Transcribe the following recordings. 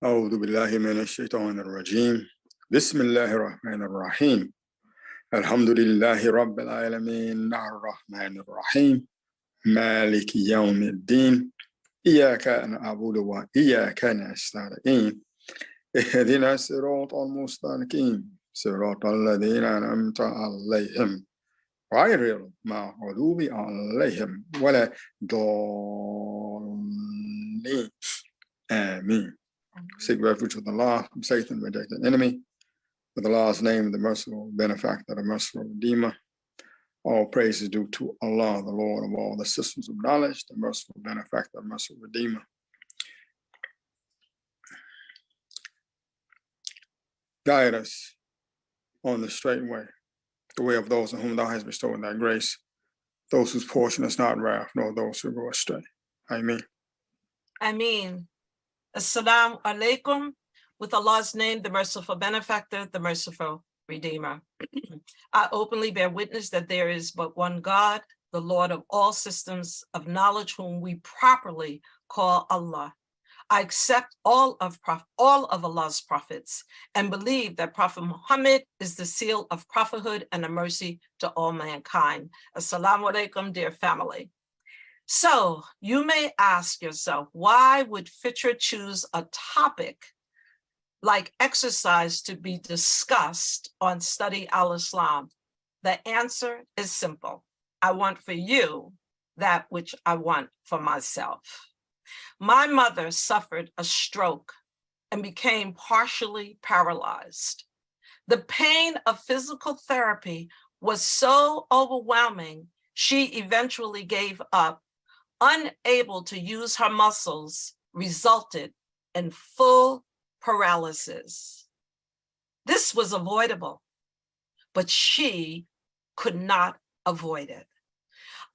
أعوذ بالله من الشيطان الرجيم بسم الله الرحمن الرحيم الحمد لله رب العالمين الرحمن الرحيم مالك يوم الدين إياك نعبد وإياك نستعين اهدنا الصراط المستقيم صراط الذين أنعمت عليهم غير المغضوب عليهم ولا الضالين آمين. Seek refuge with Allah from Satan, rejected enemy. With Allah's name, the merciful benefactor, the merciful redeemer. All praise is due to Allah, the Lord of all the systems of knowledge, the merciful benefactor, the merciful redeemer. Guide us on the straight way, the way of those on whom thou hast bestowed thy grace, those whose portion is not wrath, nor those who go astray. Ameen. Ameen. Assalamu alaikum. With Allah's name, the merciful benefactor, the merciful redeemer. I openly bear witness that there is but one God, the Lord of all systems of knowledge, whom we properly call Allah. I accept all of Allah's prophets and believe that Prophet Muhammad is the seal of prophethood and a mercy to all mankind. Assalamu alaikum, dear family. So you may ask yourself, why would Fitrah choose a topic like exercise to be discussed on Study Al-Islam? The answer is simple. I want for you that which I want for myself. My mother suffered a stroke and became partially paralyzed. The pain of physical therapy was so overwhelming, she eventually gave up. Unable to use her muscles, resulted in full paralysis. This was avoidable, but she could not avoid it.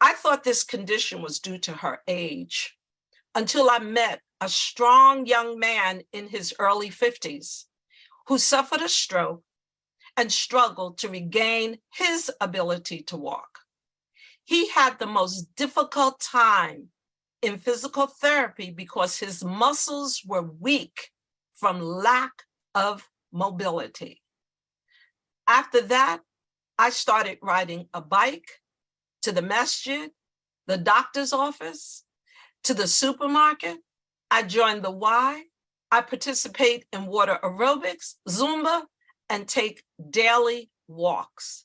I thought this condition was due to her age until I met a strong young man in his early 50s who suffered a stroke and struggled to regain his ability to walk. He had the most difficult time in physical therapy because his muscles were weak from lack of mobility. After that, I started riding a bike to the masjid, the doctor's office, to the supermarket. I joined the Y. I participate in water aerobics, Zumba, and take daily walks.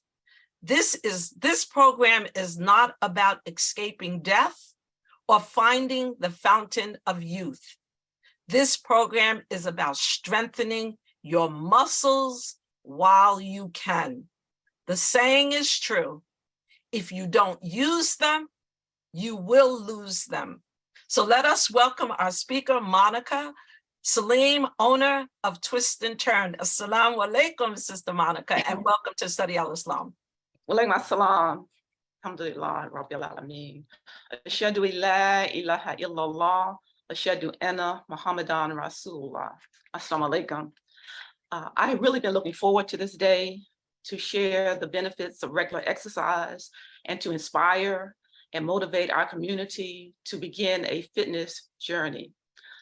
This program is not about escaping death or finding the fountain of youth. This program is about strengthening your muscles while you can. The saying is true. If you don't use them, you will lose them. So let us welcome our speaker, Monica Saleem, owner of Twist and Turn. Assalamu alaikum, Sister Monica, and welcome to Study Al-Islam. Walaikum assalam. Alhamdulillah, Rabbil Alameen. Ashhadu la ilaha illallah. Ashhadu anna Muhammadan Rasulullah. Assalamu alaikum. I've really been looking forward to this day to share the benefits of regular exercise and to inspire and motivate our community to begin a fitness journey.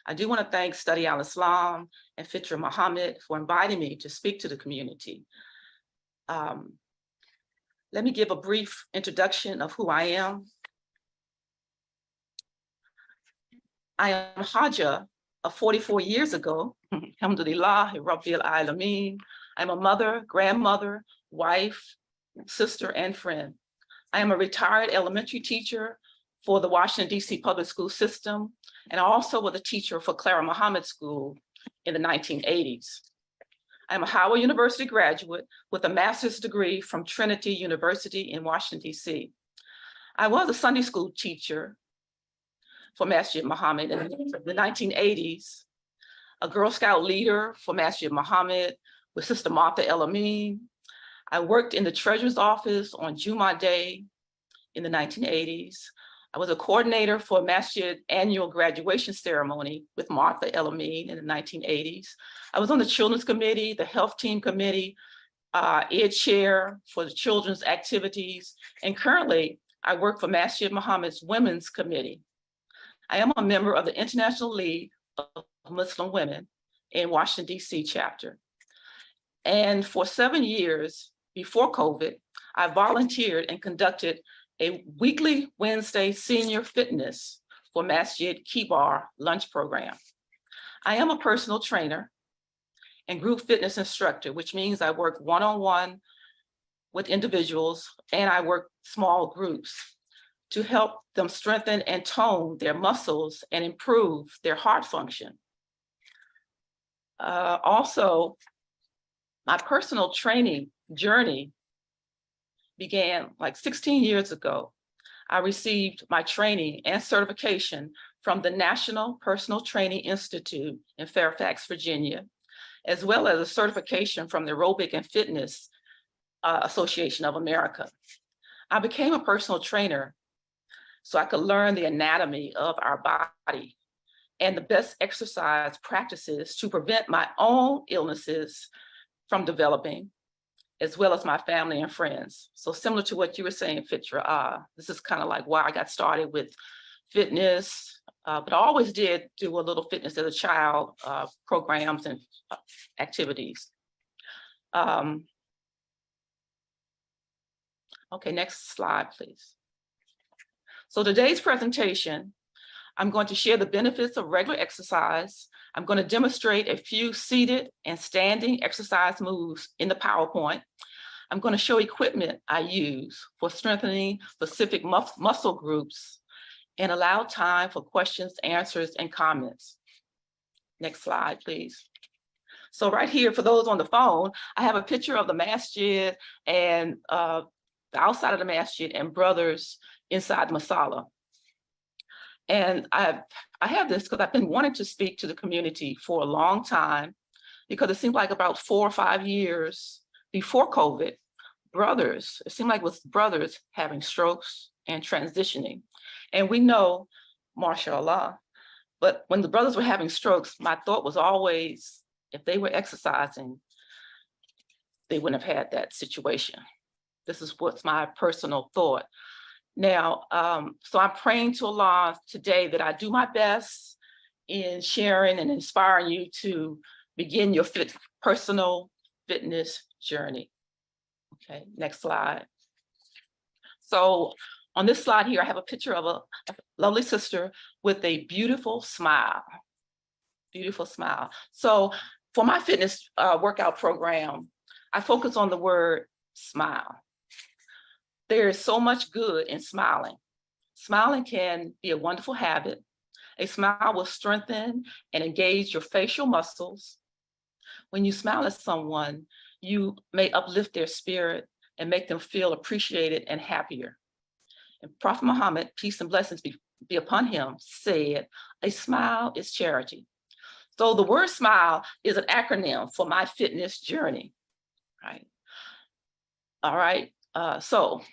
I do want to thank Study Al-Islam and Fitrah Muhammad for inviting me to speak to the community. Let me give a brief introduction of who I am. I am Hajja of 44 years ago. Alhamdulillah, Rabbil Alameen. I'm a mother, grandmother, wife, sister, and friend. I am a retired elementary teacher for the Washington, D.C. public school system, and I also was a teacher for Clara Muhammad School in the 1980s. I'm a Howard University graduate with a master's degree from Trinity University in Washington, D.C. I was a Sunday school teacher for Masjid Muhammad in the 1980s, a Girl Scout leader for Masjid Muhammad with Sister Martha El Amin. I worked in the treasurer's office on Jummah Day in the 1980s. I was a coordinator for Masjid annual graduation ceremony with Martha El Amin in the 1980s. I was on the children's committee, the health team committee, ed chair for the children's activities. And currently I work for Masjid Muhammad's women's committee. I am a member of the International League of Muslim Women, in Washington, D.C. chapter. And for 7 years before COVID, I volunteered and conducted a weekly Wednesday senior fitness for Masjid Kibar lunch program. I am a personal trainer and group fitness instructor, which means I work one-on-one with individuals and I work small groups to help them strengthen and tone their muscles and improve their heart function. Also, my personal training journey began like 16 years ago. I received my training and certification from the National Personal Training Institute in Fairfax, Virginia, as well as a certification from the Aerobic and Fitness Association of America. I became a personal trainer so I could learn the anatomy of our body and the best exercise practices to prevent my own illnesses from developing, as well as my family and friends. So similar to what you were saying, Fitrah, this is kind of like why I got started with fitness, but I always did do a little fitness as a child, programs and activities. Okay, next slide, please. So today's presentation, I'm going to share the benefits of regular exercise. I'm going to demonstrate a few seated and standing exercise moves in the PowerPoint. I'm going to show equipment I use for strengthening specific muscle groups and allow time for questions, answers, and comments. Next slide, please. So right here, for those on the phone, I have a picture of the masjid and the outside of the masjid and brothers inside Masala. And I have this because I've been wanting to speak to the community for a long time, because it seemed like about 4 or 5 years before COVID, it seemed like with brothers having strokes and transitioning. And we know, mashallah, but when the brothers were having strokes, my thought was always, if they were exercising, they wouldn't have had that situation. This is what's my personal thought. Now, so I'm praying to Allah today that I do my best in sharing and inspiring you to begin your personal fitness journey. Okay, next slide. So on this slide here, I have a picture of a lovely sister with a beautiful smile. Beautiful smile. So for my fitness workout program, I focus on the word smile. There is so much good in smiling. Smiling can be a wonderful habit. A smile will strengthen and engage your facial muscles. When you smile at someone, you may uplift their spirit and make them feel appreciated and happier. And Prophet Muhammad, peace and blessings be upon him, said, "A smile is charity." So the word smile is an acronym for my fitness journey, right? All right, so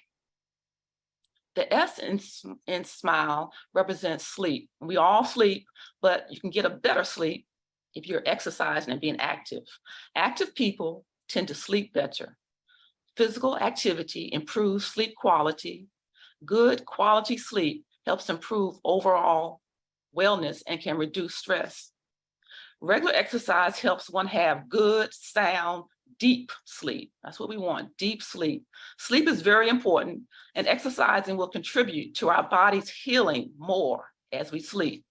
the S in smile represents sleep. We all sleep, but you can get a better sleep if you're exercising and being active. Active people tend to sleep better. Physical activity improves sleep quality. Good quality sleep helps improve overall wellness and can reduce stress. Regular exercise helps one have good, sound, deep sleep. That's what we want, deep sleep. Sleep is very important, and exercising will contribute to our body's healing more as we sleep.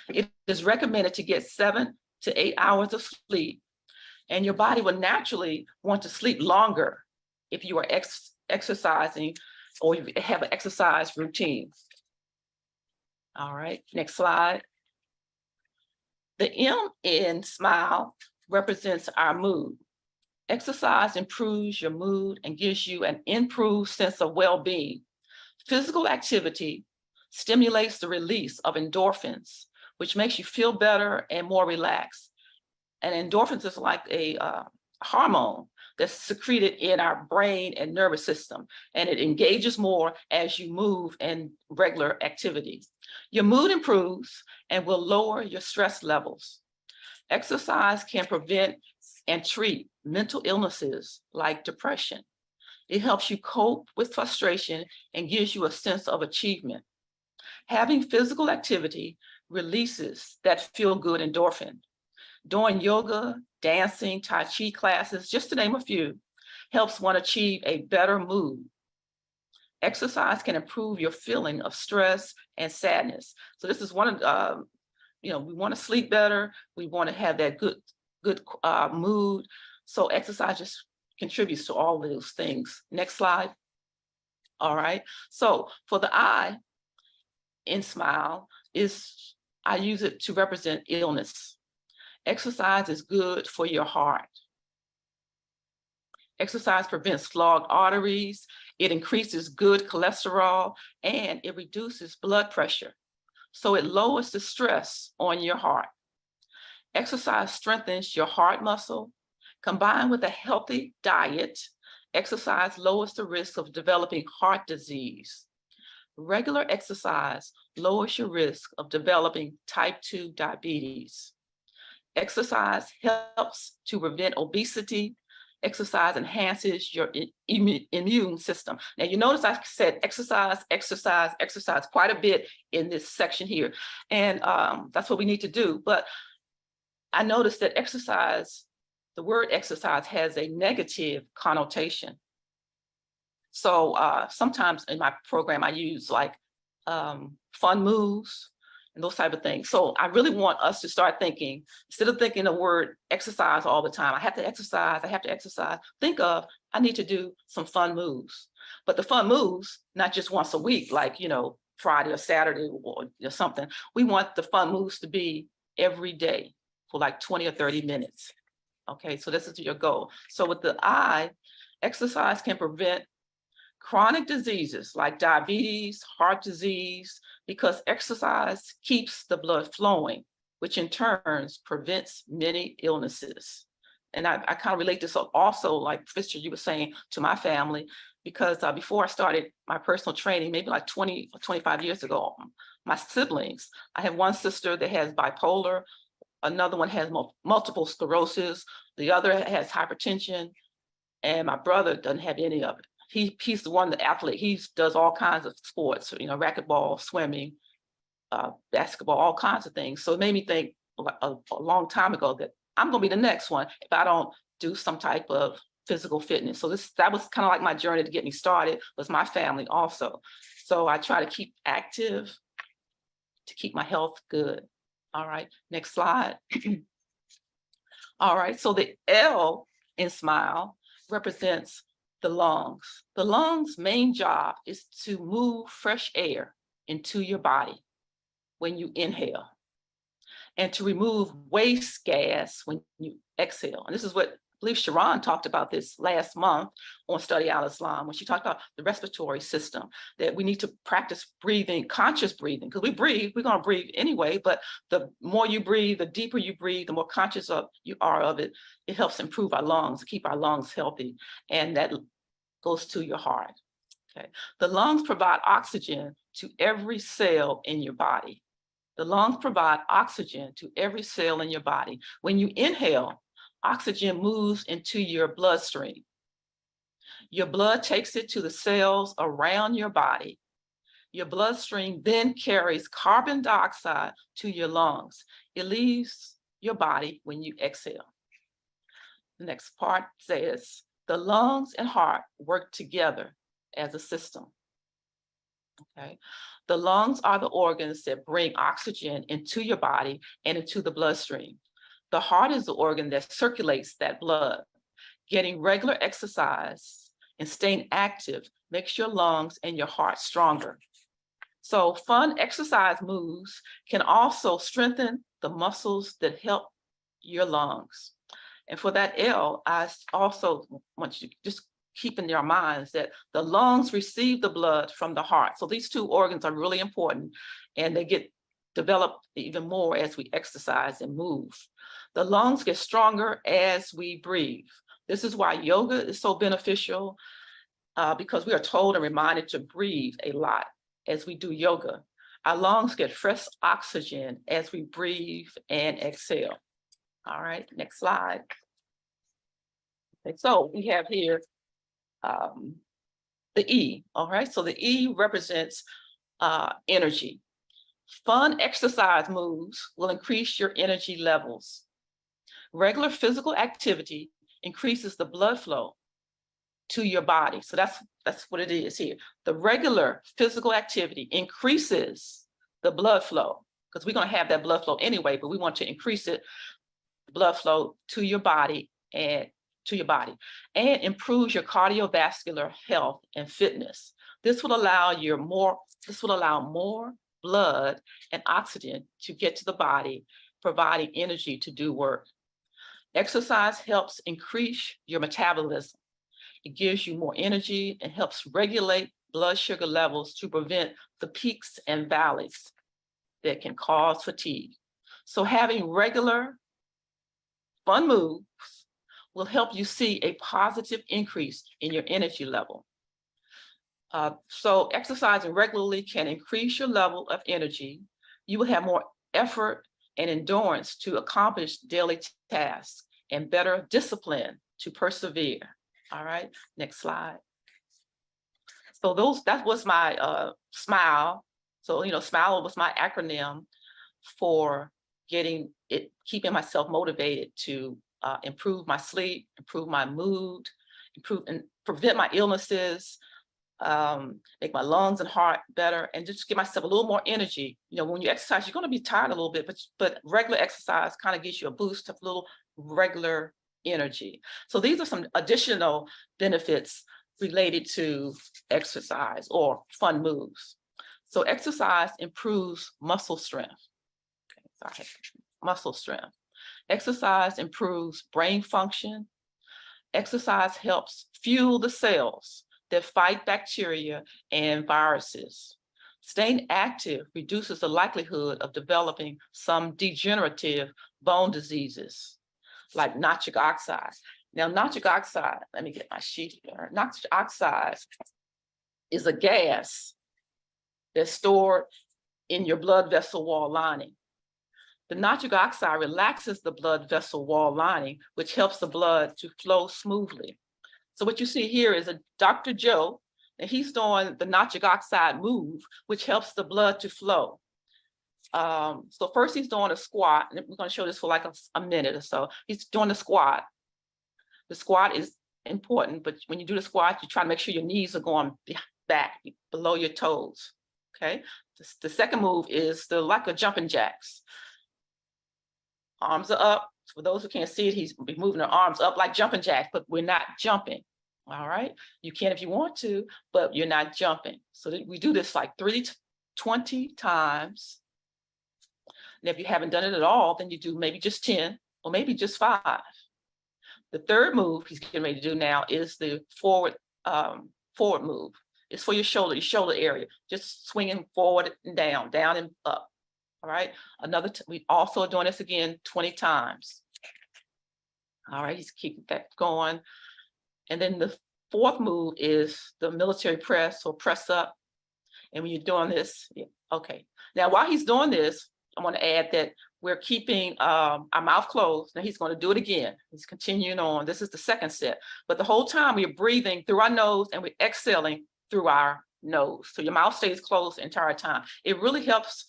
It is recommended to get 7 to 8 hours of sleep, and your body will naturally want to sleep longer if you are exercising or you have an exercise routine. All right, next slide. The M in smile represents our mood. Exercise improves your mood and gives you an improved sense of well-being. Physical activity stimulates the release of endorphins, which makes you feel better and more relaxed. And endorphins is like a hormone that's secreted in our brain and nervous system, and it engages more as you move in regular activities. Your mood improves and will lower your stress levels. Exercise can prevent and treat mental illnesses like depression. It helps you cope with frustration and gives you a sense of achievement. Having physical activity releases that feel-good endorphin. Doing yoga, dancing, Tai Chi classes, just to name a few, helps one achieve a better mood. Exercise can improve your feeling of stress and sadness. So this is one of, we want to sleep better. We want to have that good mood. So exercise just contributes to all of those things. Next slide. All right. So for the I in SMILE I use it to represent illness. Exercise is good for your heart. Exercise prevents clogged arteries. It increases good cholesterol and it reduces blood pressure. So it lowers the stress on your heart. Exercise strengthens your heart muscle. Combined with a healthy diet, exercise lowers the risk of developing heart disease. Regular exercise lowers your risk of developing type 2 diabetes. Exercise helps to prevent obesity. Exercise enhances your immune system. Now, you notice I said exercise, exercise, exercise quite a bit in this section here. And that's what we need to do. But I noticed that exercise, the word exercise has a negative connotation. So sometimes in my program, I use like fun moves and those type of things. So I really want us to start thinking, instead of thinking the word exercise all the time, I have to exercise, think of, I need to do some fun moves. But the fun moves, not just once a week, like, Friday or Saturday or something. We want the fun moves to be every day for like 20 or 30 minutes. Okay, so this is your goal. So with the I, exercise can prevent chronic diseases like diabetes, heart disease, because exercise keeps the blood flowing, which in turn prevents many illnesses. And I kind of relate this also, like Fitrah, you were saying, to my family, because before I started my personal training, maybe like 20 or 25 years ago, my siblings, I have one sister that has bipolar, another one has multiple sclerosis, the other has hypertension, and my brother doesn't have any of it. He's the one, the athlete. He does all kinds of sports, racquetball, swimming, basketball, all kinds of things. So it made me think a long time ago that I'm going to be the next one if I don't do some type of physical fitness. So that was kind of like my journey to get me started, was my family also. So I try to keep active to keep my health good. All right, next slide. All right, so the L in SMILE represents the lungs. The lungs' main job is to move fresh air into your body when you inhale and to remove waste gas when you exhale. And this is what I believe Sharon talked about this last month on Study Al-Islam, when she talked about the respiratory system, that we need to practice breathing, conscious breathing, because we're going to breathe anyway, but the more you breathe, the deeper you breathe, the more conscious you are of it. It helps improve our lungs, keep our lungs healthy, and that goes to your heart. Okay. The lungs provide oxygen to every cell in your body. The lungs provide oxygen to every cell in your body. When you inhale, oxygen moves into your bloodstream. Your blood takes it to the cells around your body. Your bloodstream then carries carbon dioxide to your lungs. It leaves your body when you exhale. The next part says, the lungs and heart work together as a system. Okay. The lungs are the organs that bring oxygen into your body and into the bloodstream. The heart is the organ that circulates that blood. Getting regular exercise and staying active makes your lungs and your heart stronger. So fun exercise moves can also strengthen the muscles that help your lungs. And for that L, I also want you to just keep in your minds that the lungs receive the blood from the heart. So these two organs are really important, and they get developed even more as we exercise and move. The lungs get stronger as we breathe. This is why yoga is so beneficial, because we are told and reminded to breathe a lot as we do yoga. Our lungs get fresh oxygen as we breathe and exhale. All right, next slide. Okay, so we have here the E, all right? So the E represents energy. Fun exercise moves will increase your energy levels. Regular physical activity increases the blood flow to your body. So that's what it is here. The regular physical activity increases the blood flow, because we're going to have that blood flow anyway, but we want to increase it, blood flow to your body and improves your cardiovascular health and fitness. This will allow more blood and oxygen to get to the body, providing energy to do work. Exercise helps increase your metabolism. It gives you more energy and helps regulate blood sugar levels to prevent the peaks and valleys that can cause fatigue. So having regular fun moves will help you see a positive increase in your energy level. So exercising regularly can increase your level of energy. You will have more effort and endurance to accomplish daily tasks and better discipline to persevere. All right, next slide. So that was my SMILE. So, SMILE was my acronym for keeping myself motivated to improve my sleep, improve my mood, improve and prevent my illnesses, make my lungs and heart better, and just give myself a little more energy. When you exercise, you're going to be tired a little bit, but regular exercise kind of gives you a boost of a little regular energy. So these are some additional benefits related to exercise or fun moves. So exercise improves muscle strength. Okay, muscle strength. Exercise improves brain function. Exercise helps fuel the cells that fight bacteria and viruses. Staying active reduces the likelihood of developing some degenerative bone diseases like nitric oxide. Now, nitric oxide, let me get my sheet here. Nitric oxide is a gas that's stored in your blood vessel wall lining. The nitric oxide relaxes the blood vessel wall lining, which helps the blood to flow smoothly. So what you see here is a Dr. Joe, and he's doing the nitric oxide move, which helps the blood to flow. So first he's doing a squat, and we're going to show this for like a minute or so. He's doing the squat. The squat is important, but when you do the squat, you try to make sure your knees are going back below your toes. Okay. The second move is like a jumping jacks. Arms are up. For those who can't see it, he's moving their arms up like jumping jacks, but we're not jumping. All right. You can if you want to, but you're not jumping. So we do this like 20 times. And if you haven't done it at all, then you do maybe just 10 or maybe just 5. The third move he's getting ready to do now is the forward move. It's for your shoulder area, just swinging forward and down and up. All right. We also are doing this again 20 times. All right. He's keeping that going. And then the fourth move is the military press or press up. And when you're doing this, okay. Now, while he's doing this, I want to add that we're keeping our mouth closed. Now he's going to do it again. He's continuing on. This is the second set. But the whole time we're breathing through our nose and we're exhaling through our nose. So your mouth stays closed the entire time. It really helps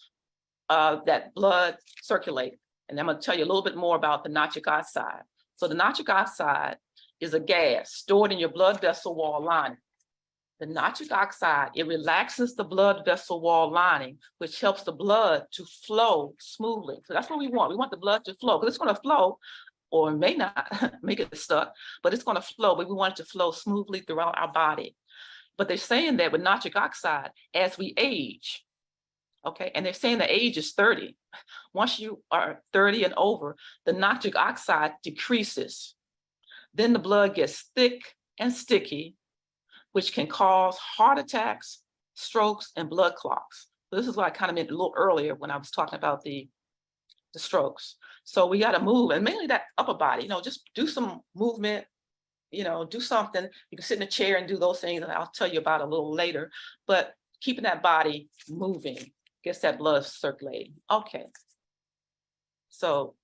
that blood circulate. And I'm going to tell you a little bit more about the nitric oxide. So the nitric oxide is a gas stored in your blood vessel wall lining. The nitric oxide, it relaxes the blood vessel wall lining, which helps the blood to flow smoothly. So that's what we want. We want the blood to flow, because it's going to flow, or it may not make it stuck, but it's going to flow. But we want it to flow smoothly throughout our body. But they're saying that with nitric oxide, as we age, okay, and they're saying the age is 30. Once you are 30 and over, the nitric oxide decreases. Then the blood gets thick and sticky, which can cause heart attacks, strokes, and blood clots. So this is what I kind of meant a little earlier when I was talking about the strokes. So we got to move, and mainly that upper body, just do some movement, do something. You can sit in a chair and do those things, and I'll tell you about a little later, but keeping that body moving gets that blood circulating. Okay. So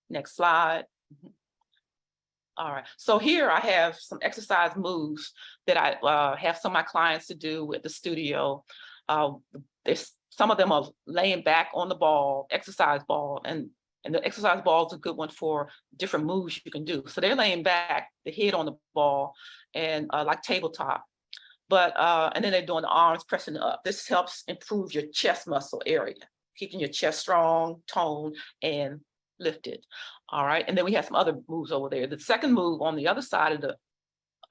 next slide. All right, so here I have some exercise moves that I have some of my clients to do at the studio. Some of them are laying back on the ball, exercise ball, and And the exercise ball is a good one for different moves you can do. So they're laying back, the head on the ball, and like tabletop. But and then they're doing the arms pressing up. This helps improve your chest muscle area, keeping your chest strong, toned, and lifted. All right. And then we have some other moves over there. The second move on the other side of the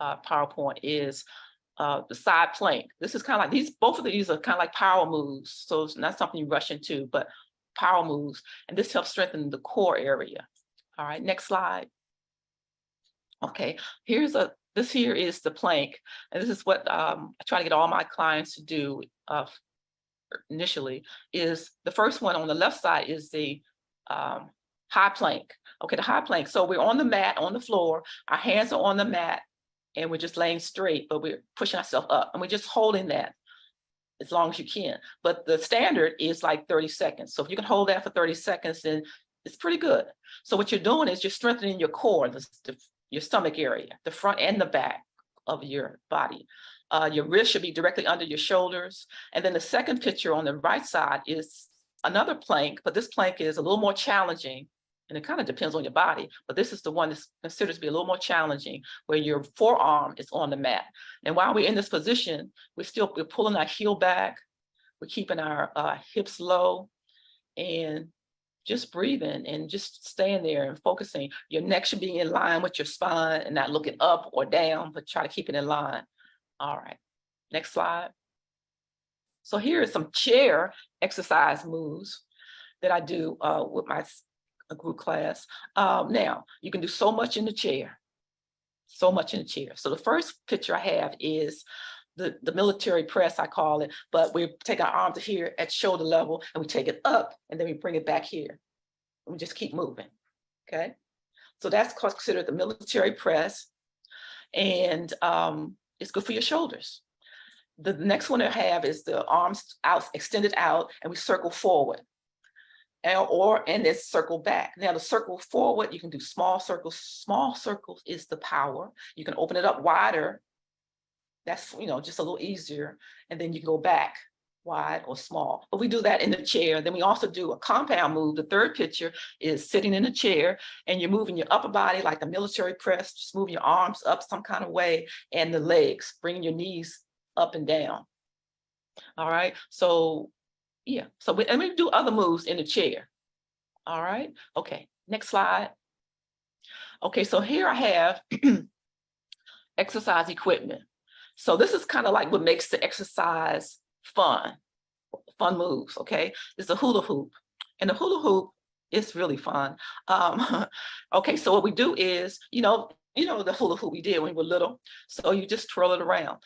PowerPoint is the side plank. This is kind of like both of these are kind of like power moves. So it's not something you rush into, but power moves. And this helps strengthen the core area. All right, next slide. Okay, this here is the plank. And this is what I try to get all my clients to do initially. Is the first one on the left side is the high plank. Okay, the high plank. So we're on the mat, on the floor, our hands are on the mat, and we're just laying straight, but we're pushing ourselves up, and we're just holding that as long as you can. But the standard is like 30 seconds. So if you can hold that for 30 seconds, then it's pretty good. So what you're doing is you're strengthening your core, your stomach area, the front and the back of your body. Your wrist should be directly under your shoulders. And then the second picture on the right side is another plank, but this plank is a little more challenging, and it kind of depends on your body, but this is the one that's considered to be a little more challenging, where your forearm is on the mat. And while we're in this position, we're pulling our heel back, we're keeping our hips low, and just breathing and just staying there and focusing. Your neck should be in line with your spine and not looking up or down, but try to keep it in line. All right, next slide. So here are some chair exercise moves that I do with my group class. Now, you can do so much in the chair, so much in the chair. So the first picture I have is the military press, I call it, but we take our arm to here at shoulder level, and we take it up, and then we bring it back here. And we just keep moving, okay? So that's considered the military press, and it's good for your shoulders. The next one I have is the arms out, extended out, and we circle forward. And then circle back. Now the circle forward, you can do small circles. Small circles is the power. You can open it up wider. That's, just a little easier. And then you can go back wide or small. But we do that in the chair. Then we also do a compound move. The third picture is sitting in a chair, and you're moving your upper body like a military press, just moving your arms up some kind of way, and the legs, bringing your knees up and down. All right, so yeah, and we do other moves in the chair. All right, okay, next slide. Okay, so here I have exercise equipment. So this is kind of like what makes the exercise fun moves, okay? It's a hula hoop, and the hula hoop is really fun. Okay, so what we do is, the hula hoop we did when we were little, so you just twirl it around.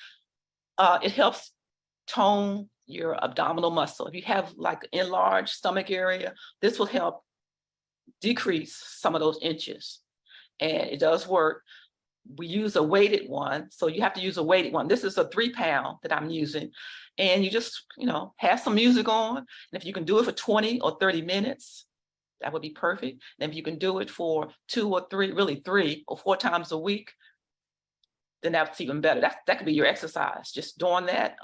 It helps tone your abdominal muscle. If you have like enlarged stomach area, this will help decrease some of those inches, and it does work. We use a weighted one, so you have to use a weighted one. This is a 3 pound that I'm using, and you just, have some music on, and if you can do it for 20 or 30 minutes, that would be perfect. And if you can do it for 2 or 3, really 3 or 4 times a week, then that's even better. That could be your exercise, just doing that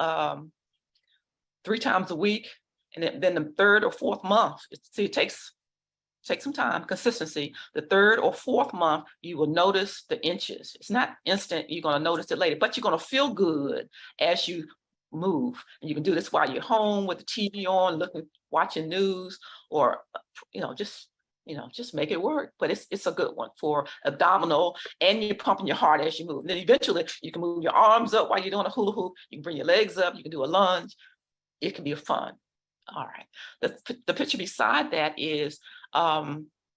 3 times a week. And then the 3rd or 4th month, it takes some time, consistency. The 3rd or 4th month, you will notice the inches. It's not instant, you're gonna notice it later, but you're gonna feel good as you move. And you can do this while you're home with the TV on, watching news, or, just make it work. But it's a good one for abdominal, and you're pumping your heart as you move. And then eventually you can move your arms up while you're doing a hula hoop. You can bring your legs up, you can do a lunge. It can be fun. All right. The picture beside that is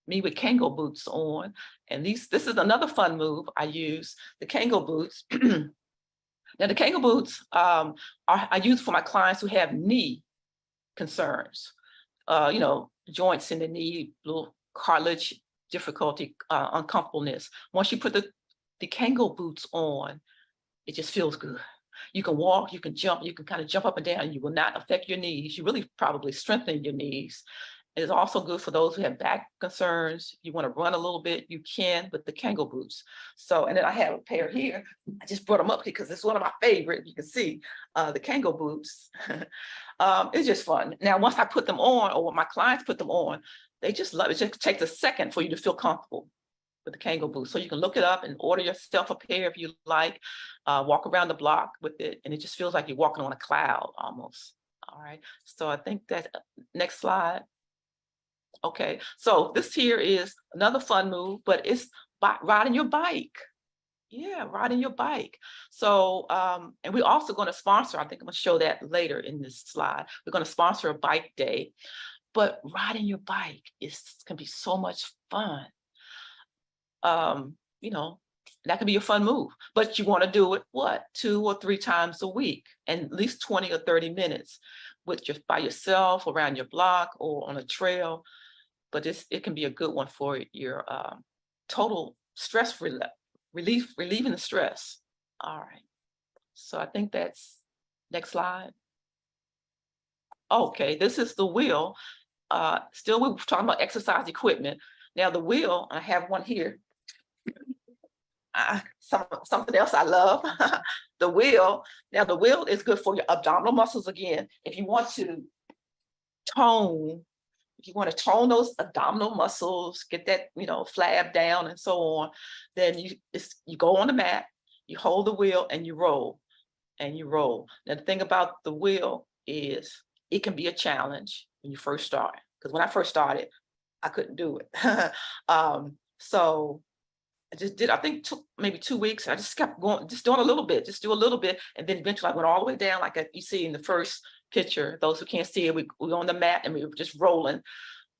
me with Kango boots on. And this is another fun move I use, the Kango boots. Now the Kango boots I use for my clients who have knee concerns, joints in the knee, little cartilage difficulty, uncomfortableness. Once you put the Kango boots on, it just feels good. You can walk, you can jump, you can kind of jump up and down. You will not affect your knees. You really probably strengthen your knees. It's also good for those who have back concerns. You want to run a little bit, you can with the Kango boots. So, and then I have a pair here. I just brought them up because it's one of my favorite. You can see the Kango boots. It's just fun. Now, once I put them on, or when my clients put them on, they just love it. It just takes a second for you to feel comfortable with the Kango boots. So you can look it up and order yourself a pair if you like, walk around the block with it, and it just feels like you're walking on a cloud almost. All right, so I think that next slide. Okay, so this here is another fun move, but it's riding your bike. Yeah, riding your bike. So, and we're also going to sponsor, I think I'm going to show that later in this slide. We're going to sponsor a bike day, but riding your bike can be so much fun. You know, that can be a fun move, but you want to do it, what, 2 or 3 times a week, and at least 20 or 30 minutes by yourself, around your block, or on a trail. But it can be a good one for your total stress relieving the stress. All right, so I think that's next slide. Okay, this is the wheel. Still, we're talking about exercise equipment. Now the wheel, I have one here. Something else I love. The wheel. Now the wheel is good for your abdominal muscles again. If you want to tone those abdominal muscles, get that, flab down and so on, then you go on the mat, you hold the wheel, and you roll, and you roll. Now the thing about the wheel is it can be a challenge when you first start, because when I first started, I couldn't do it. So I just did, I think maybe 2 weeks. I just kept going, just doing a little bit, just do a little bit. And then eventually I went all the way down, like you see in the first picture. Those who can't see it, we're on the mat and we were just rolling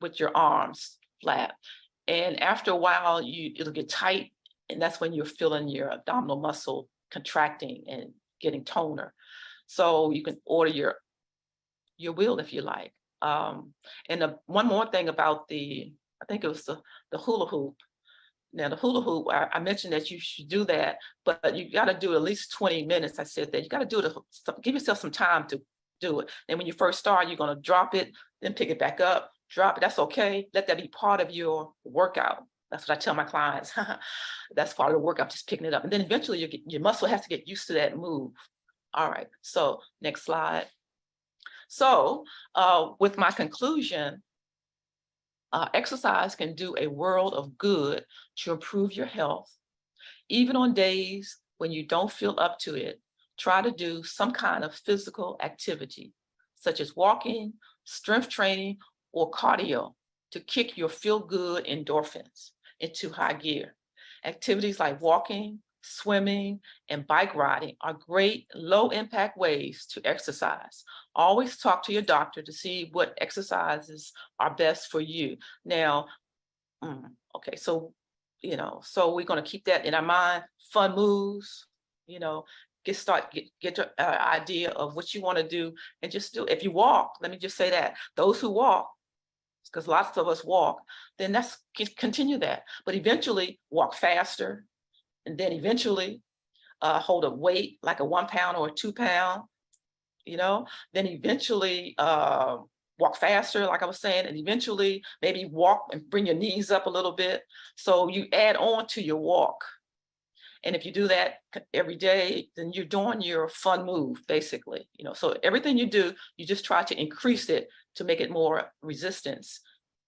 with your arms flat. And after a while, it'll get tight. And that's when you're feeling your abdominal muscle contracting and getting toner. So you can order your wheel if you like. And one more thing about I think it was the hula hoop. Now the hula hoop, I mentioned that you should do that, but you got to do at least 20 minutes. I said that you got to do it, give yourself some time to do it. And when you first start, you're going to drop it, then pick it back up, drop it. That's okay. Let that be part of your workout. That's what I tell my clients. That's part of the workout, just picking it up. And then eventually your muscle has to get used to that move. All right, so next slide. So with my conclusion, exercise can do a world of good to improve your health. Even on days when you don't feel up to it, try to do some kind of physical activity, such as walking, strength training, or cardio to kick your feel-good endorphins into high gear. Activities like walking, swimming, and bike riding are great low-impact ways to exercise. Always talk to your doctor to see what exercises are best for you. Now, okay, so, so we're going to keep that in our mind. Fun moves, get your idea of what you want to do, and just do. If you walk, let me just say that those who walk, because lots of us walk, then continue that. But eventually walk faster, and then eventually hold a weight like a 1 pound or a 2 pound, then eventually walk faster, like I was saying, and eventually maybe walk and bring your knees up a little bit. So you add on to your walk. And if you do that every day, then you're doing your fun move, basically. So everything you do, you just try to increase it to make it more resistance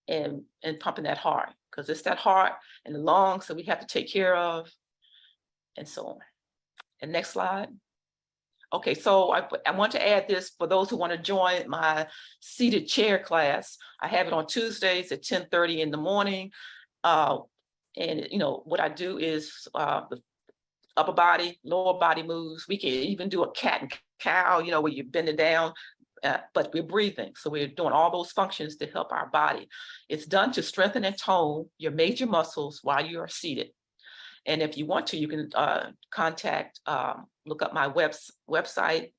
and pumping that heart, because it's that heart and the lungs that we have to take care of, and so on. And next slide. Okay, so I want to add this for those who want to join my seated chair class. I have it on Tuesdays at 10:30 in the morning. And what I do is the upper body, lower body moves. We can even do a cat and cow, where you're bending down, but we're breathing. So we're doing all those functions to help our body. It's done to strengthen and tone your major muscles while you are seated. And if you want to, you can look up my website,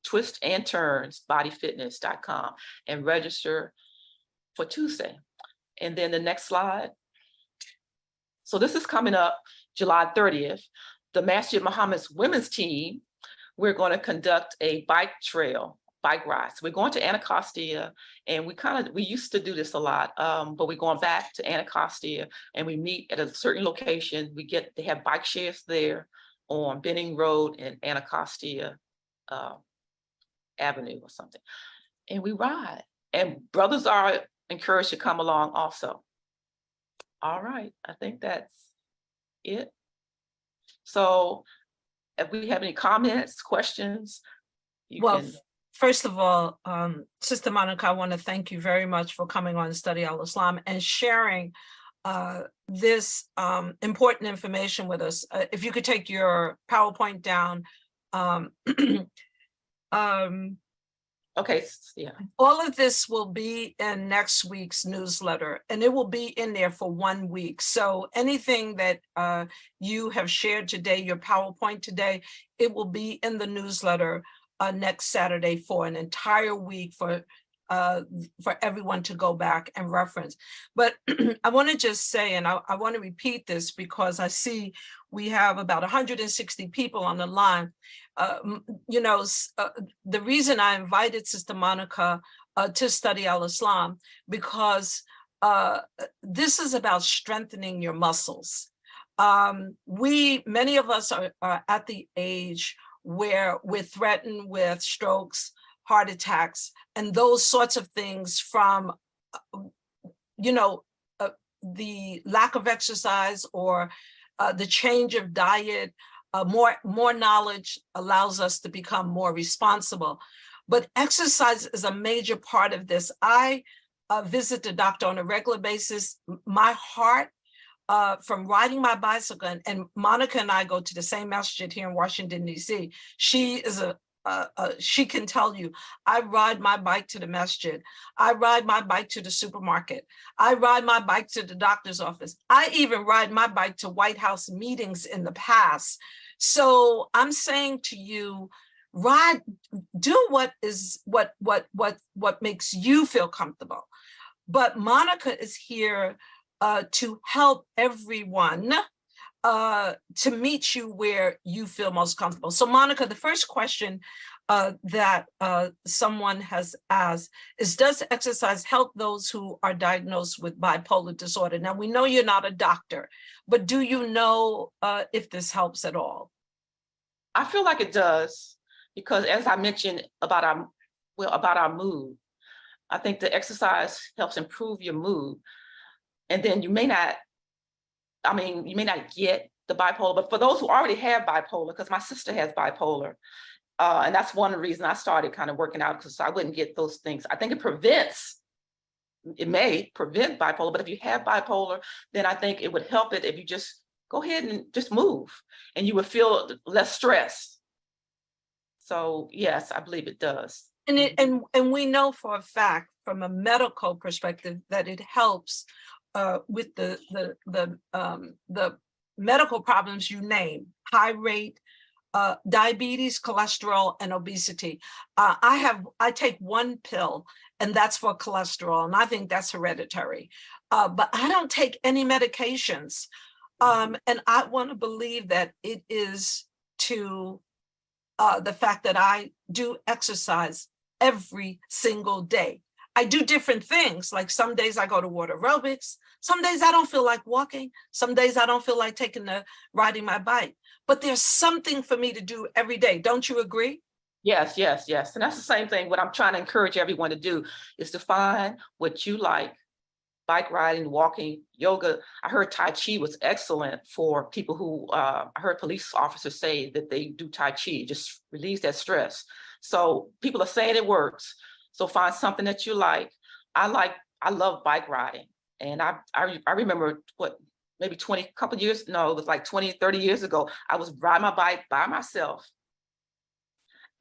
twistandturnsbodyfitness.com, and register for Tuesday. And then the next slide. So this is coming up July 30th. The Masjid Muhammad's women's team, we're going to conduct a bike trail bike rides. We're going to Anacostia, and we used to do this a lot, but we're going back to Anacostia, and we meet at a certain location. They have bike shares there on Benning Road and Anacostia Avenue or something, and we ride. And brothers are encouraged to come along also. All right, I think that's it. So if we have any comments, questions, Well, can. first of all, Sister Monica, I want to thank you very much for coming on Study Al-Islam and sharing this important information with us. If you could take your PowerPoint down. Okay, yeah. All of this will be in next week's newsletter, and it will be in there for 1 week. So anything that you have shared today, your PowerPoint today, it will be in the newsletter next Saturday for an entire week for everyone to go back and reference. But I want to just say, and I want to repeat this because I see we have about 160 people on the line. The reason I invited Sister Monica to Study Al-Islam, because this is about strengthening your muscles. Many of us are at the age where we're threatened with strokes, heart attacks, and those sorts of things from, the lack of exercise or the change of diet. More knowledge allows us to become more responsible. But exercise is a major part of this. I visit the doctor on a regular basis. My heart, from riding my bicycle, and Monica and I go to the same masjid here in Washington, D.C. She can tell you, I ride my bike to the masjid. I ride my bike to the supermarket. I ride my bike to the doctor's office. I even ride my bike to White House meetings in the past. So I'm saying to you, do what makes you feel comfortable. But Monica is here to help everyone to meet you where you feel most comfortable. So Monica, the first question that someone has asked is, does exercise help those who are diagnosed with bipolar disorder? Now, we know you're not a doctor, but do you know if this helps at all? I feel like it does, because as I mentioned about our mood, I think the exercise helps improve your mood. And then you may not get the bipolar, but for those who already have bipolar, because my sister has bipolar, and that's one of the reasons I started kind of working out, because I wouldn't get those things. I think it may prevent bipolar, but if you have bipolar, then I think it would help it if you just go ahead and just move, and you would feel less stress. So yes, I believe it does. And we know for a fact from a medical perspective that it helps with the medical problems you name: high rate, diabetes, cholesterol, and obesity. I take one pill, and that's for cholesterol, and I think that's hereditary. But I don't take any medications. And I want to believe that it is to the fact that I do exercise every single day. I do different things. Like some days I go to water aerobics. Some days I don't feel like walking. Some days I don't feel like riding my bike. But there's something for me to do every day. Don't you agree? Yes. And that's the same thing. What I'm trying to encourage everyone to do is to find what you like: bike riding, walking, yoga. I heard Tai Chi was excellent for people who, I heard police officers say that they do Tai Chi, just relieves that stress. So people are saying it works. So find something that you like. I love bike riding. And I remember maybe 20 years ago, I was riding my bike by myself.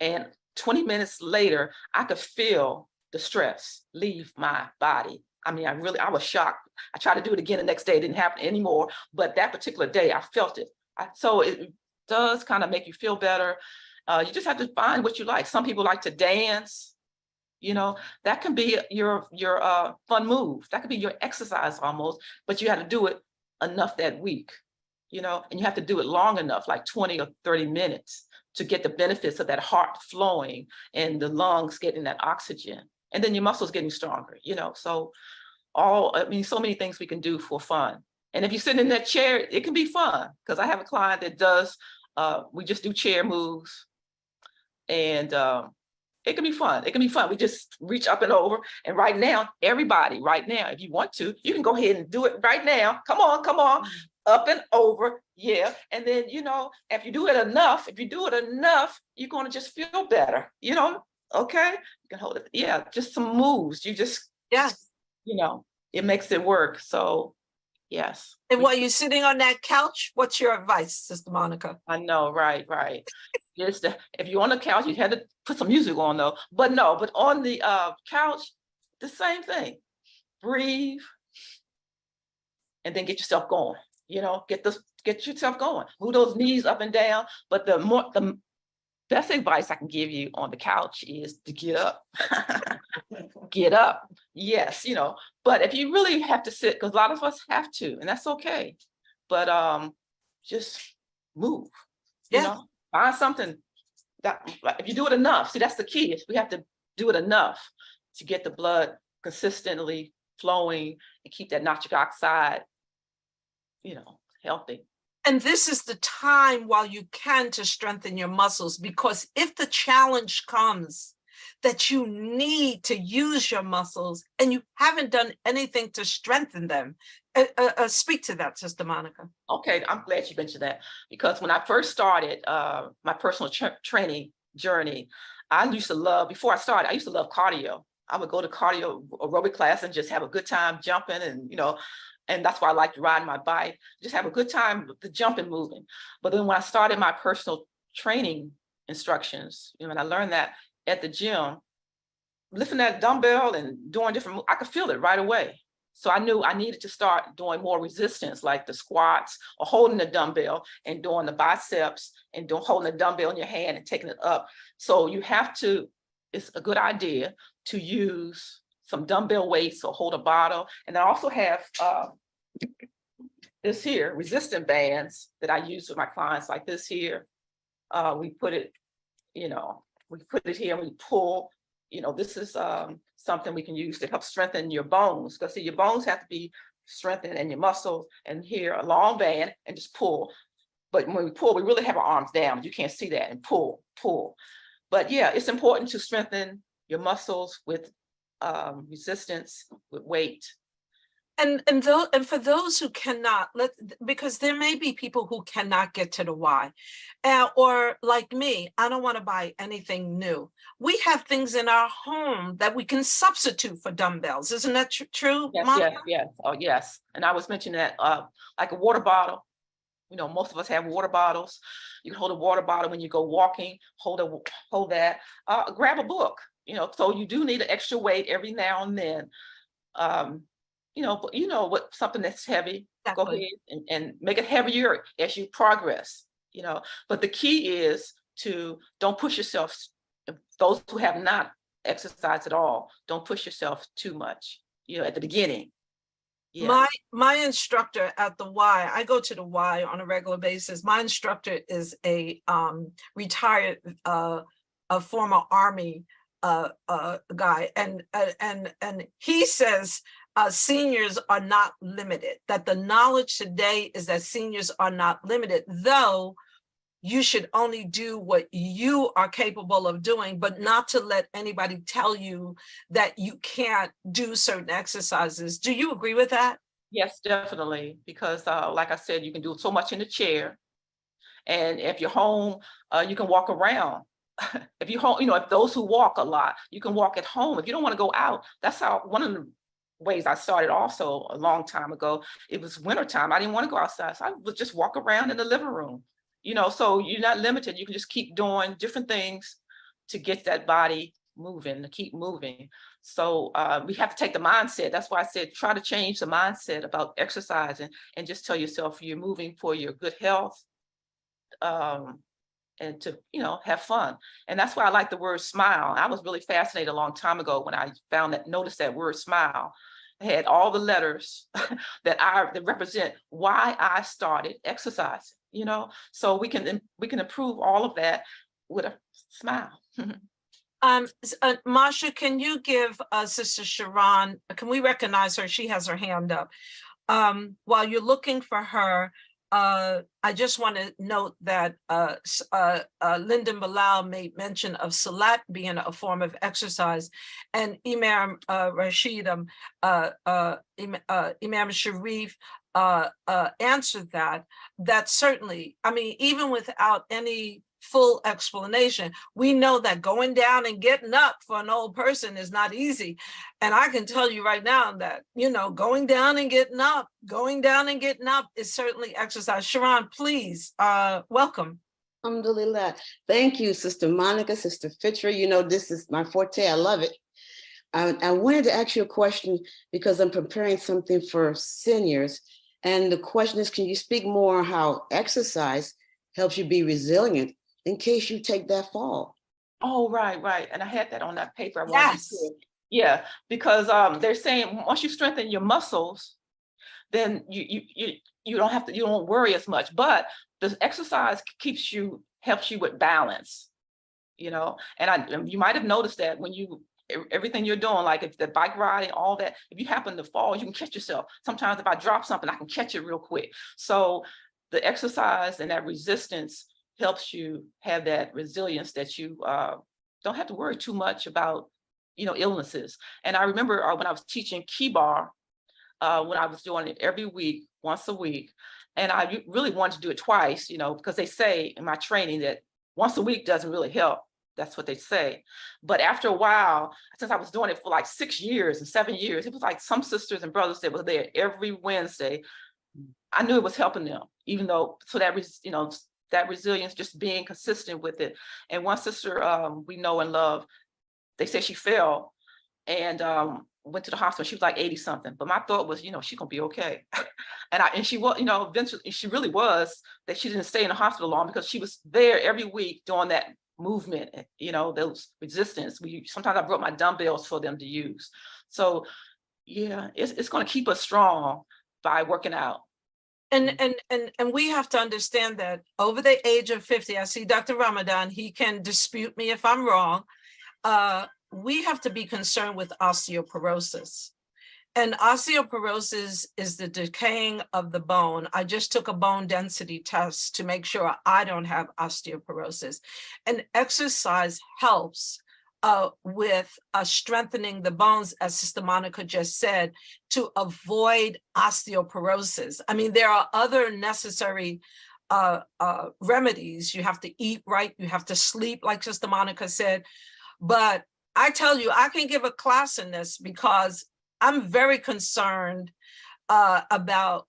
And 20 minutes later, I could feel the stress leave my body. I mean, I was shocked. I tried to do it again the next day. It didn't happen anymore. But that particular day, I felt it. So it does kind of make you feel better. You just have to find what you like. Some people like to dance. That can be your fun move. That could be your exercise almost, but you have to do it enough that week, and you have to do it long enough, like 20 or 30 minutes. to get the benefits of that heart flowing and the lungs getting that oxygen. And then your muscles getting stronger, you know. So so many things we can do for fun. And if you sit in that chair, it can be fun, because I have a client that does, we just do chair moves, and it can be fun. It can be fun. We just reach up and over. And right now, everybody, right now, if you want to, you can go ahead and do it right now. Come on, come on. Up and over. Yeah. And then, you know, if you do it enough, you're going to just feel better, you know? Okay. You can hold it. Yeah. Just some moves. Yes. You know, it makes it work. So, yes. And while you're sitting on that couch, what's your advice, Sister Monica? I know, right. Just if you're on the couch, you had to put some music on though. But on the couch, the same thing. Breathe, and then get yourself going. You know, get yourself going. Move those knees up and down. But the best advice I can give you on the couch is to get up. Get up. Yes, you know. But if you really have to sit, because a lot of us have to, and that's okay. But just move. Yeah. You know, find something that, like, if you do it enough, see, that's the key. Is we have to do it enough to get the blood consistently flowing and keep that nitric oxide, you know, healthy. And this is the time while you can to strengthen your muscles, because if the challenge comes that you need to use your muscles and you haven't done anything to strengthen them, speak to that, Sister Monica. Okay, I'm glad you mentioned that, because when I first started my personal training journey, before I started, I used to love cardio. I would go to cardio aerobic class and just have a good time jumping, and, you know, and that's why I like to ride my bike, just have a good time, the jumping, moving. But then when I started my personal training instructions, you know, and I learned that at the gym, lifting that dumbbell and doing different, I could feel it right away. So I knew I needed to start doing more resistance, like the squats or holding the dumbbell and doing the biceps and holding the dumbbell in your hand and taking it up. So you have to, it's a good idea to use some dumbbell weights or hold a bottle. And I also have this here, resistant bands that I use with my clients, like this here. We put it, you know, we put it here and we pull. You know, this is something we can use to help strengthen your bones, because see, your bones have to be strengthened and your muscles, and here a long band and just pull. But when we pull, we really have our arms down. You can't see that, and pull. But yeah, it's important to strengthen your muscles with resistance, with weight. And for those who cannot, because there may be people who cannot get to the why, or like me, I don't want to buy anything new. We have things in our home that we can substitute for dumbbells. Isn't that true? Yes. Oh, yes. And I was mentioning that, like a water bottle. You know, most of us have water bottles. You can hold a water bottle when you go walking. Hold that. Grab a book. You know, so you do need an extra weight every now and then. You know, but you know what, something that's heavy, exactly. Go ahead and make it heavier as you progress, you know. But the key is to don't push yourself. Those who have not exercised at all, don't push yourself too much, you know, at the beginning. Yeah. My instructor at the Y, I go to the Y on a regular basis. My instructor is a retired a former Army guy, and he says seniors are not limited, that the knowledge today is that seniors are not limited, though you should only do what you are capable of doing, but not to let anybody tell you that you can't do certain exercises. Do you agree with that? Yes, definitely. Because like I said, you can do so much in the chair. And if you're home, you can walk around. If you're home, you know, if those who walk a lot, you can walk at home. If you don't want to go out, that's how one of the ways I started also a long time ago. It was wintertime. I didn't want to go outside. So I would just walk around in the living room, you know, so you're not limited. You can just keep doing different things to get that body moving, to keep moving. So we have to take the mindset. That's why I said, try to change the mindset about exercising and just tell yourself you're moving for your good health. And to, you know, have fun. And that's why I like the word smile. I was really fascinated a long time ago when I noticed that word smile. had all the letters that represent why I started exercising, you know, so we can improve all of that with a smile. Masha, can you give Sister Sharon, can we recognize her? She has her hand up. While you're looking for her, I just want to note that Lyndon Bilal made mention of Salat being a form of exercise, and Imam Rashid, Imam Sharif answered that. That certainly, I mean, even without any full explanation, we know that going down and getting up for an old person is not easy. And I can tell you right now that, you know, going down and getting up is certainly exercise. Sharon, please, welcome. Alhamdulillah. Thank you, Sister Monica, Sister Fitrah. You know, this is my forte. I love it. I wanted to ask you a question because I'm preparing something for seniors. And the question is, can you speak more on how exercise helps you be resilient in case you take that fall? Oh, right. And I had that on that paper. Yes. Yeah, because they're saying once you strengthen your muscles, then you don't worry as much. But the exercise helps you with balance, you know. And you might have noticed that when everything you're doing, like if the bike riding, all that, if you happen to fall, you can catch yourself. Sometimes if I drop something, I can catch it real quick. So the exercise and that resistance helps you have that resilience that you don't have to worry too much about, you know, illnesses. And I remember when I was teaching Kibar, when I was doing it every week, once a week, and I really wanted to do it twice, you know, because they say in my training that once a week doesn't really help. That's what they say. But after a while, since I was doing it for like 6 years and 7 years, it was like some sisters and brothers that were there every Wednesday. I knew it was helping them, even though, so that was, you know, that resilience, just being consistent with it. And one sister we know and love, they say she fell and went to the hospital. She was like 80 something. But my thought was, you know, she's gonna be okay. and she was, you know, eventually she really was, that she didn't stay in the hospital long because she was there every week doing that movement, you know, those resistance. Sometimes I brought my dumbbells for them to use. So yeah, it's gonna keep us strong by working out. And we have to understand that over the age of 50, I see Dr. Ramadan, he can dispute me if I'm wrong. We have to be concerned with osteoporosis. And osteoporosis is the decaying of the bone. I just took a bone density test to make sure I don't have osteoporosis. And exercise helps with strengthening the bones, as Sister Monica just said, to avoid osteoporosis. I mean, there are other necessary remedies. You have to eat right, you have to sleep, like Sister Monica said. But I tell you, I can give a class in this because I'm very concerned about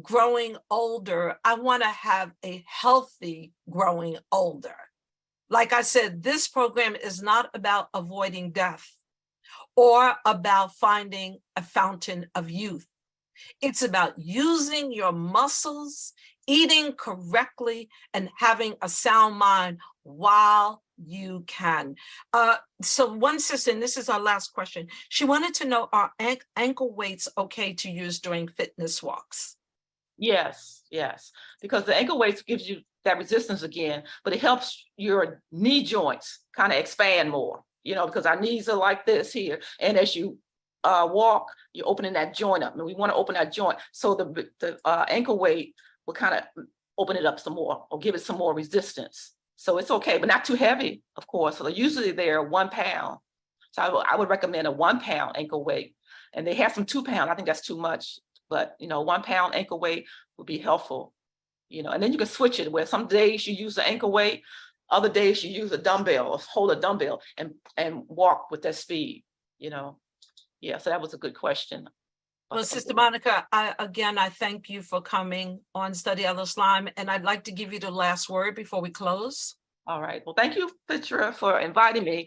growing older. I want to have a healthy growing older. Like I said, this program is not about avoiding death or about finding a fountain of youth. It's about using your muscles, eating correctly, and having a sound mind while you can. So one sister, and this is our last question, she wanted to know, are ankle weights okay to use during fitness walks? Yes, because the ankle weights gives you that resistance again, but it helps your knee joints kind of expand more, you know, because our knees are like this here. And as you walk, you're opening that joint up, and we want to open that joint. So the ankle weight will kind of open it up some more or give it some more resistance. So it's okay, but not too heavy, of course. So usually they're 1 pound. So I would recommend a 1 pound ankle weight. And they have some 2 pound. I think that's too much, but you know, 1 pound ankle weight would be helpful. You know, and then you can switch it where some days you use the ankle weight, other days you use a dumbbell or hold a dumbbell and walk with that speed, you know. Yeah, so that was a good question. Well, Sister Monica, I thank you for coming on Study Al-Islam, and I'd like to give you the last word before we close. All right. Well, thank you, Fitrah, for inviting me.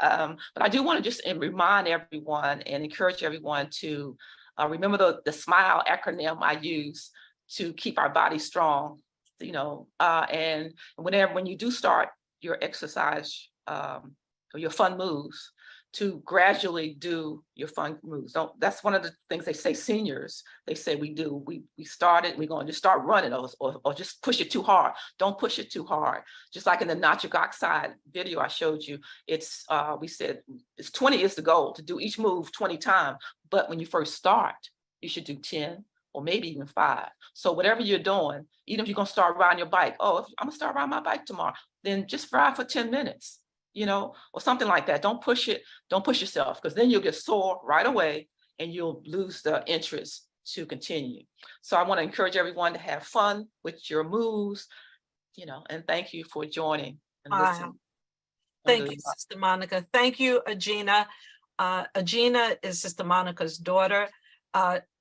But I do want to just remind everyone and encourage everyone to remember the SMILE acronym I use to keep our body strong, you know, and when you do start your exercise or your fun moves, to gradually do your fun moves. That's one of the things they say seniors, they say we do. We started, we're going to start running or just push it too hard. Don't push it too hard. Just like in the nitric oxide video I showed you, it's we said it's 20 is the goal, to do each move 20 times. But when you first start, you should do 10 or maybe even 5. So whatever you're doing, even if you're going to start riding your bike, oh, if I'm going to start riding my bike tomorrow, then just ride for 10 minutes. You know, or something like that. Don't push it. Don't push yourself, because then you'll get sore right away and you'll lose the interest to continue. So I want to encourage everyone to have fun with your moves, you know, and thank you for joining and listening. Thank you, Sister Monica. Thank you, Agina. Agina is Sister Monica's daughter.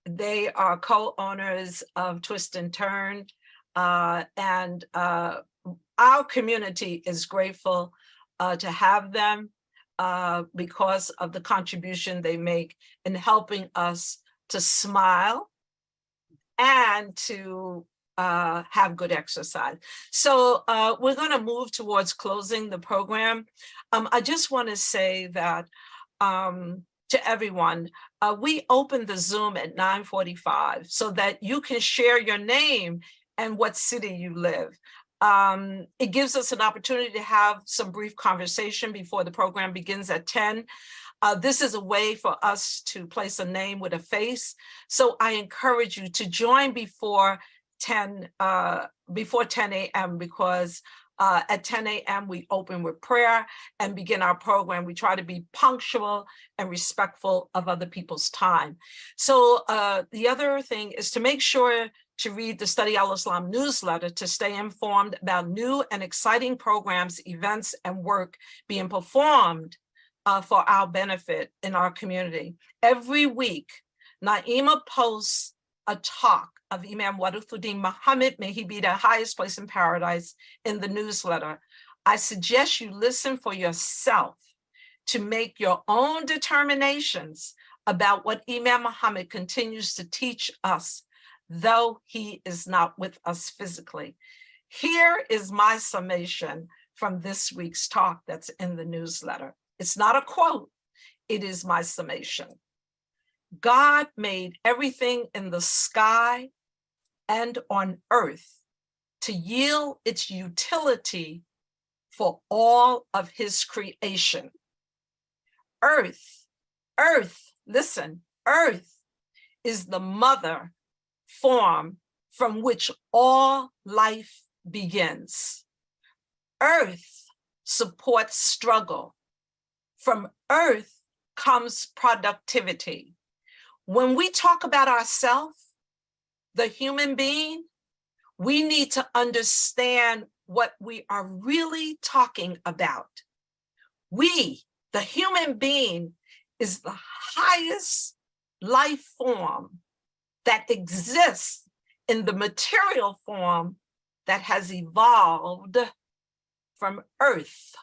They are co-owners of Twist and Turn. And our community is grateful to have them because of the contribution they make in helping us to smile and to have good exercise. So we're going to move towards closing the program. I just want to say that to everyone, we opened the Zoom at 9:45 so that you can share your name and what city you live. It gives us an opportunity to have some brief conversation before the program begins at 10. This is a way for us to place a name with a face. So I encourage you to join before 10 a.m. because at 10 a.m. we open with prayer and begin our program. We try to be punctual and respectful of other people's time. So the other thing is to make sure to read the Study Al-Islam newsletter to stay informed about new and exciting programs, events, and work being performed for our benefit in our community. Every week, Naima posts a talk of Imam Warithuddin Muhammad, may he be the highest place in paradise, in the newsletter. I suggest you listen for yourself to make your own determinations about what Imam Muhammad continues to teach us, though he is not with us physically. Here is my summation from this week's talk that's in the newsletter. It's not a quote, it is my summation. God made everything in the sky and on earth to yield its utility for all of his creation. Earth, listen, earth is the mother form from which all life begins. Earth supports struggle. From earth comes productivity. When we talk about ourselves, the human being, we need to understand what we are really talking about. We, the human being, is the highest life form that exists in the material form that has evolved from Earth.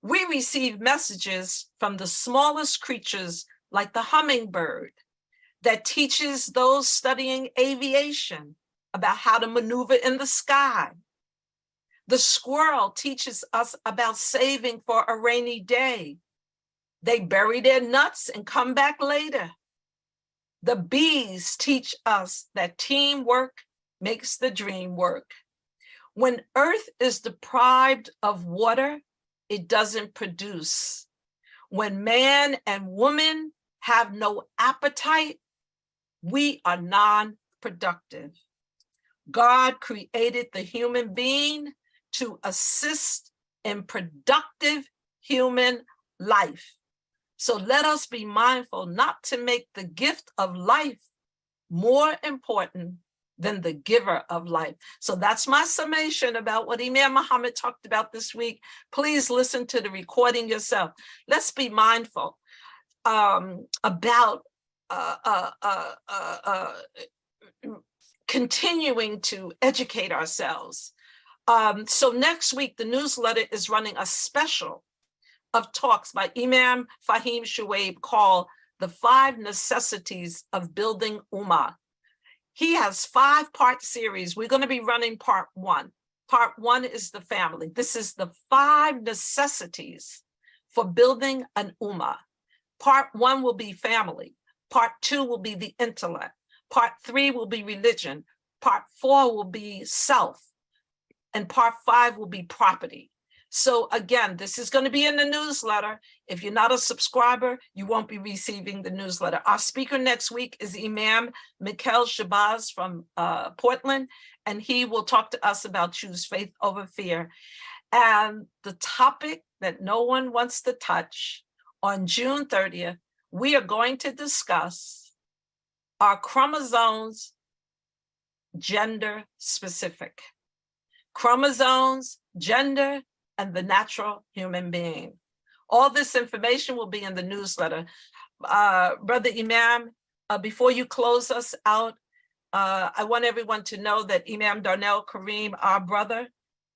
We receive messages from the smallest creatures like the hummingbird that teaches those studying aviation about how to maneuver in the sky. The squirrel teaches us about saving for a rainy day. They bury their nuts and come back later. The bees teach us that teamwork makes the dream work. When Earth is deprived of water, it doesn't produce. When man and woman have no appetite, we are non-productive. God created the human being to assist in productive human life. So let us be mindful not to make the gift of life more important than the giver of life. So that's my summation about what Imam Muhammad talked about this week. Please listen to the recording yourself. Let's be mindful about continuing to educate ourselves. So next week, the newsletter is running a special of talks by Imam Fahim Shuaib called The 5 Necessities of Building Ummah. He has 5-part series. We're going to be running part 1. Part 1 is the family. This is the 5 necessities for building an ummah. Part 1 will be family. Part 2 will be the intellect. Part 3 will be religion. Part 4 will be self. And part 5 will be property. So again, this is going to be in the newsletter. If you're not a subscriber, you won't be receiving the newsletter. Our speaker next week is Imam Mikhail Shabazz from Portland, and he will talk to us about choose faith over fear. And the topic that no one wants to touch, on June 30th, we are going to discuss, are chromosomes gender specific? Chromosomes, gender, and the natural human being. All this information will be in the newsletter. Brother Imam, before you close us out, I want everyone to know that Imam Darnell Kareem, our brother,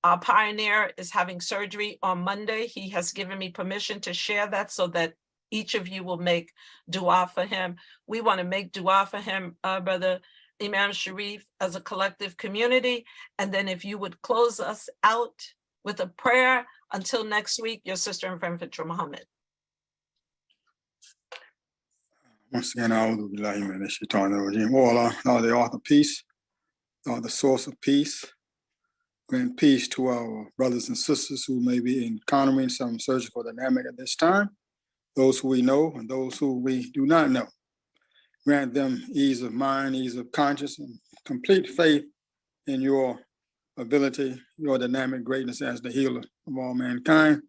our pioneer, is having surgery on Monday. He has given me permission to share that so that each of you will make dua for him. We want to make dua for him, Brother Imam Sharif, as a collective community. And then if you would close us out with a prayer until next week, your sister and friend Fitrah Muhammad. Once again, a'udhu billahi minash shaitanir rajim. Oh Allah, thou the author of peace, thou the source of peace. Grant peace to our brothers and sisters who may be encountering some surgical dynamic at this time, those who we know and those who we do not know. Grant them ease of mind, ease of conscience, and complete faith in your ability, your dynamic greatness as the healer of all mankind.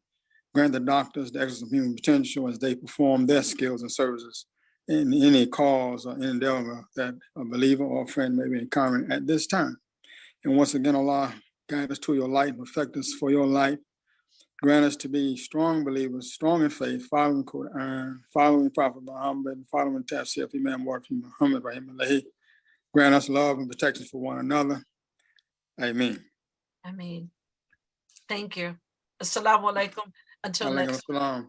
Grant the doctors the excellence of human potential as they perform their skills and services in any cause or endeavor that a believer or a friend may be encountering at this time. And once again, Allah, guide us to your light, perfect us for your light. Grant us to be strong believers, strong in faith, following Quran, following Prophet Muhammad, following Tafsir of Imam Muhammad Rahimahullah. Grant us love and protection for one another. Amen. Thank you. Assalamu alaikum. Until next. Alaikum assalam.